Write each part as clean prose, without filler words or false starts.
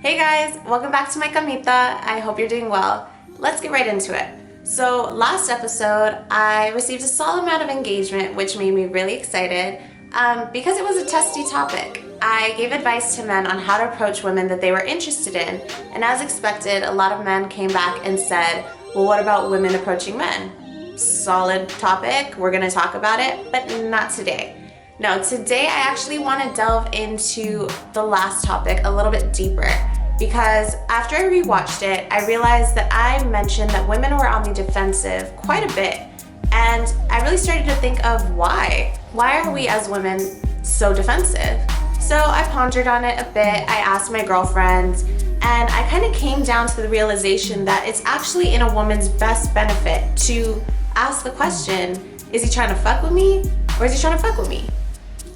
Hey guys, welcome back to my camita. I hope you're doing well. Let's get right into it. So last episode, I received a solid amount of engagement, which made me really excited because it was a testy topic. I gave advice to men on how to approach women that they were interested in, and as expected, a lot of men came back and said, well, what about women approaching men? Solid topic, we're gonna talk about it, but not today. No, today I actually want to delve into the last topic a little bit deeper because after I rewatched it, I realized that I mentioned that women were on the defensive quite a bit, and I really started to think of why. Why are we as women so defensive? So I pondered on it a bit, I asked my girlfriends, and I kind of came down to the realization that it's actually in a woman's best benefit to ask the question, is he trying to fuck with me or is he trying to fuck with me?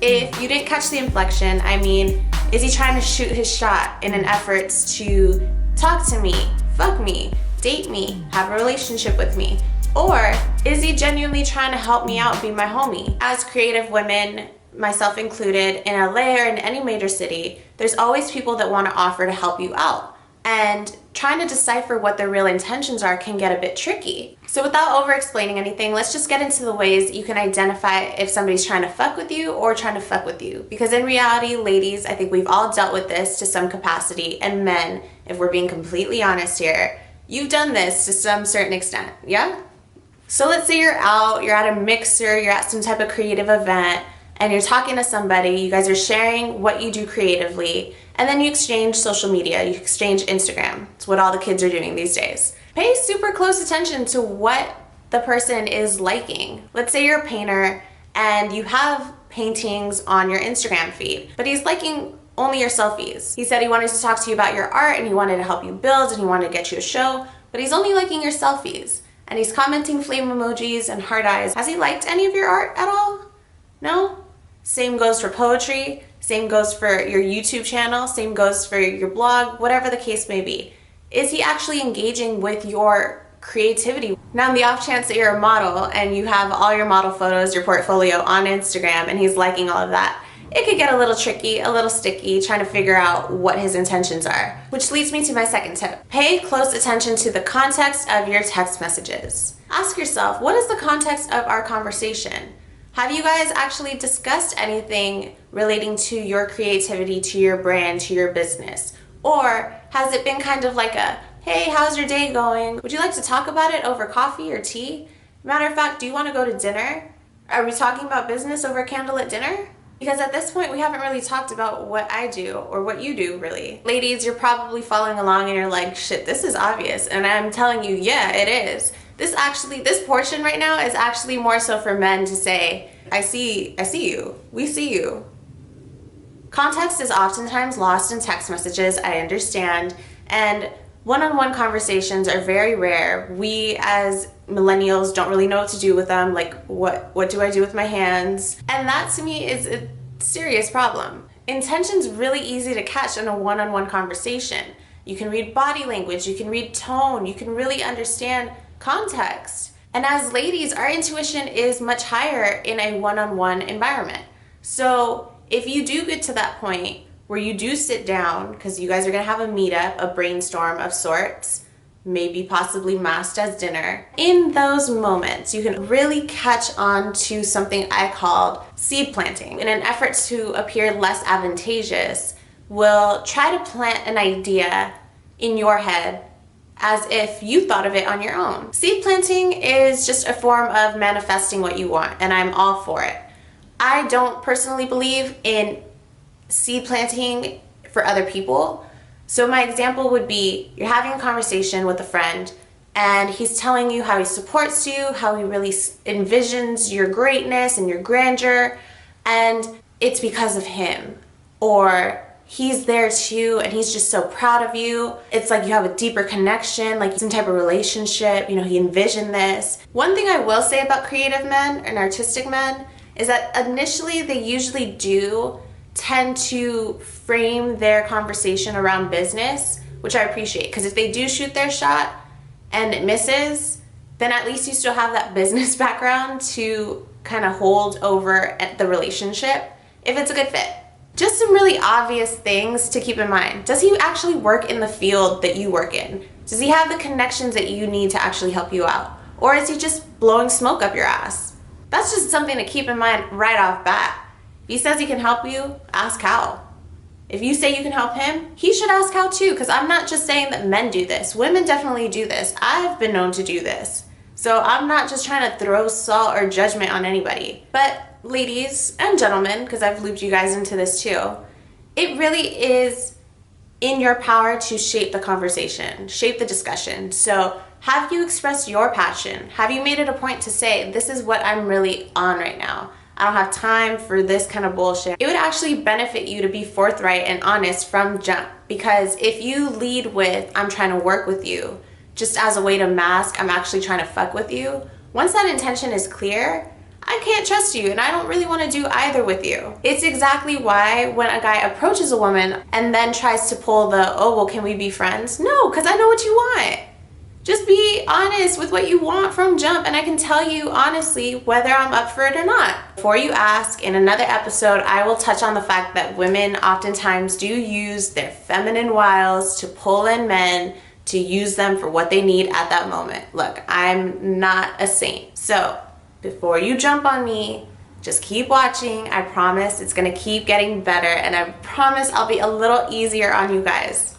If you didn't catch the inflection, I mean, is he trying to shoot his shot in an effort to talk to me, fuck me, date me, have a relationship with me? Or is he genuinely trying to help me out, be my homie? As creative women, myself included, in LA or in any major city, there's always people that want to offer to help you out. And trying to decipher what their real intentions are can get a bit tricky. So without over-explaining anything, let's just get into the ways you can identify if somebody's trying to fuck with you or trying to fuck with you. Because in reality, ladies, I think we've all dealt with this to some capacity, and men, if we're being completely honest here, you've done this to some certain extent, yeah? So let's say you're out, you're at a mixer, you're at some type of creative event, and you're talking to somebody, you guys are sharing what you do creatively, and then you exchange social media, you exchange Instagram. It's what all the kids are doing these days. Pay super close attention to what the person is liking. Let's say you're a painter and you have paintings on your Instagram feed, but he's liking only your selfies. He said he wanted to talk to you about your art and he wanted to help you build and he wanted to get you a show, but he's only liking your selfies. And he's commenting flame emojis and heart eyes. Has he liked any of your art at all? No? Same goes for poetry, same goes for your YouTube channel, same goes for your blog, whatever the case may be. Is he actually engaging with your creativity? Now, on the off chance that you're a model and you have all your model photos, your portfolio on Instagram, and he's liking all of that, it could get a little tricky, a little sticky, trying to figure out what his intentions are. Which leads me to my second tip. Pay close attention to the context of your text messages. Ask yourself, what is the context of our conversation? Have you guys actually discussed anything relating to your creativity, to your brand, to your business? Or has it been kind of like a, hey, how's your day going? Would you like to talk about it over coffee or tea? Matter of fact, do you want to go to dinner? Are we talking about business over candlelit dinner? Because at this point, we haven't really talked about what I do or what you do, really. Ladies, you're probably following along and you're like, shit, this is obvious. And I'm telling you, yeah, it is. This portion right now is actually more so for men to say, I see you, we see you. Context is oftentimes lost in text messages, I understand, and one-on-one conversations are very rare. We as millennials don't really know what to do with them, like what do I do with my hands? And that to me is a serious problem. Intention's really easy to catch in a one-on-one conversation. You can read body language, you can read tone, you can really understand context. And as ladies, our intuition is much higher in a one-on-one environment. So if you do get to that point where you do sit down, because you guys are gonna have a meetup, a brainstorm of sorts, maybe possibly masked as dinner, in those moments, you can really catch on to something I called seed planting. In an effort to appear less advantageous, we'll try to plant an idea in your head as if you thought of it on your own. Seed planting is just a form of manifesting what you want, and I'm all for it. I don't personally believe in seed planting for other people. So my example would be, you're having a conversation with a friend, and he's telling you how he supports you, how he really envisions your greatness and your grandeur, and it's because of him. Or he's there too and he's just so proud of you. It's like you have a deeper connection, like some type of relationship, he envisioned this. One thing I will say about creative men and artistic men is that initially they usually do tend to frame their conversation around business, which I appreciate, because if they do shoot their shot and it misses, then at least you still have that business background to kind of hold over at the relationship if it's a good fit. Just some really obvious things to keep in mind. Does he actually work in the field that you work in? Does he have the connections that you need to actually help you out? Or is he just blowing smoke up your ass? That's just something to keep in mind right off bat. If he says he can help you, ask how. If you say you can help him, he should ask how too, because I'm not just saying that men do this. Women definitely do this. I've been known to do this. So I'm not just trying to throw salt or judgment on anybody. But ladies and gentlemen, because I've looped you guys into this too, it really is in your power to shape the conversation, shape the discussion. So have you expressed your passion? Have you made it a point to say, this is what I'm really on right now? I don't have time for this kind of bullshit. It would actually benefit you to be forthright and honest from jump, because if you lead with, I'm trying to work with you, just as a way to mask, I'm actually trying to fuck with you, once that intention is clear, I can't trust you and I don't really want to do either with you. It's exactly why when a guy approaches a woman and then tries to pull the, oh, well, can we be friends? No, because I know what you want. Just be honest with what you want from jump, and I can tell you honestly whether I'm up for it or not. Before you ask, in another episode, I will touch on the fact that women oftentimes do use their feminine wiles to pull in men to use them for what they need at that moment. Look, I'm not a saint. So before you jump on me, just keep watching. I promise it's gonna keep getting better, and I promise I'll be a little easier on you guys.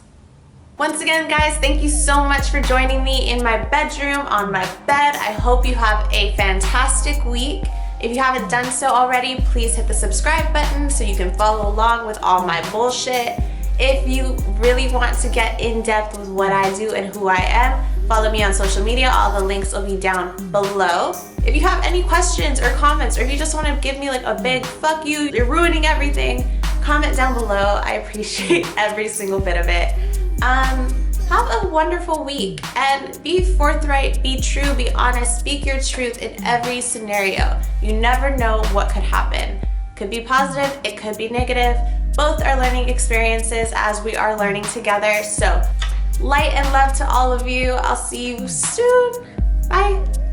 Once again, guys, thank you so much for joining me in my bedroom, on my bed. I hope you have a fantastic week. If you haven't done so already, please hit the subscribe button so you can follow along with all my bullshit. If you really want to get in depth with what I do and who I am, follow me on social media. All the links will be down below. If you have any questions or comments, or if you just want to give me like a big fuck you, you're ruining everything, comment down below. I appreciate every single bit of it. Have a wonderful week, and be forthright, be true, be honest, speak your truth in every scenario. You never know what could happen. Could be positive, it could be negative. Both are learning experiences as we are learning together. So light and love to all of you. I'll see you soon. Bye.